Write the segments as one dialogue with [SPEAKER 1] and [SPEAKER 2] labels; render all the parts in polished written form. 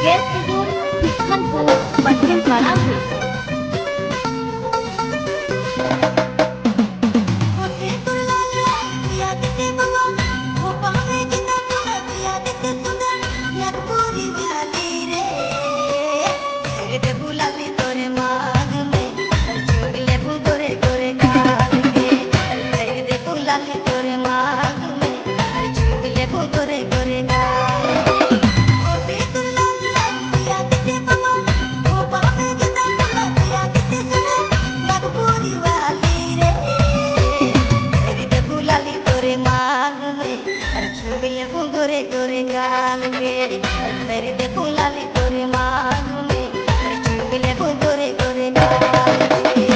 [SPEAKER 1] Bukit Tidur, Hantu, Batin Marawi.
[SPEAKER 2] गोरे गोरे गाल में तेरे देखो लाली गोरे मांग में चुगले गोरे गोरे गाल में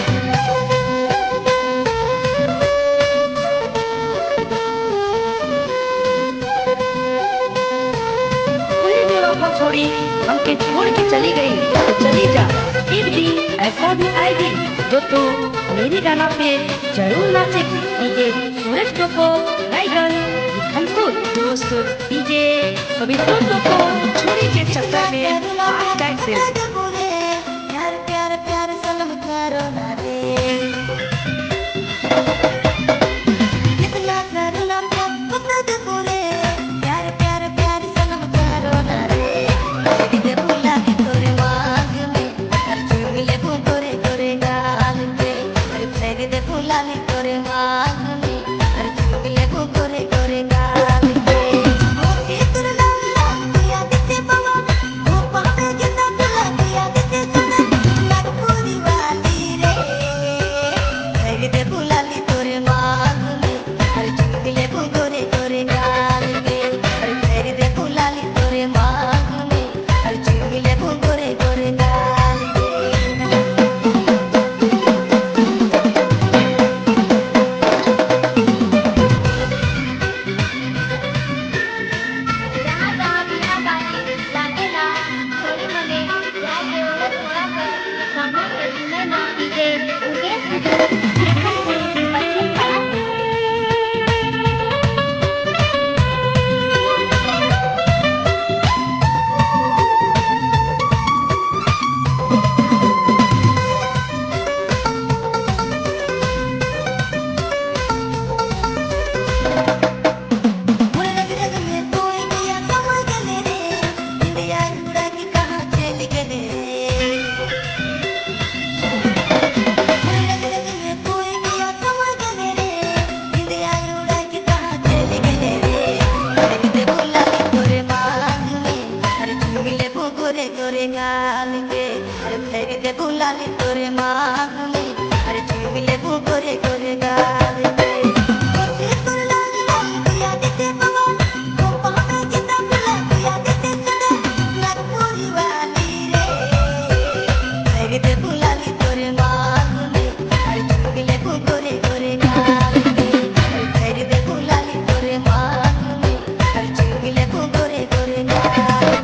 [SPEAKER 1] पूरी बेवफा छोड़ी हमके छोड़ के चली गई तो चली जा। एक दिन ऐसा भी आएगी जो तू मेरी गाना पे जरूर नाचे। डीजे सूरज टोपो राइडर हमको दोस्त डीजे पवित्र टोपो छोड़ी के चक्कर में आज से
[SPEAKER 2] प्यार प्यार प्यार सलाम करो ना रे कितना करो ना पता बोले प्यार प्यार प्यार सलाम करो ना रे तेरे बुला के तोरे मांग में चुगले गोरे गोरे गाल में तेरे बुला के तोरे मांग में चुगले गोरे गोरे गाल में गोरे गाल में तेरे दे बुलाली तोरे मांग में अरे चुगले गोरे गोरे गाल में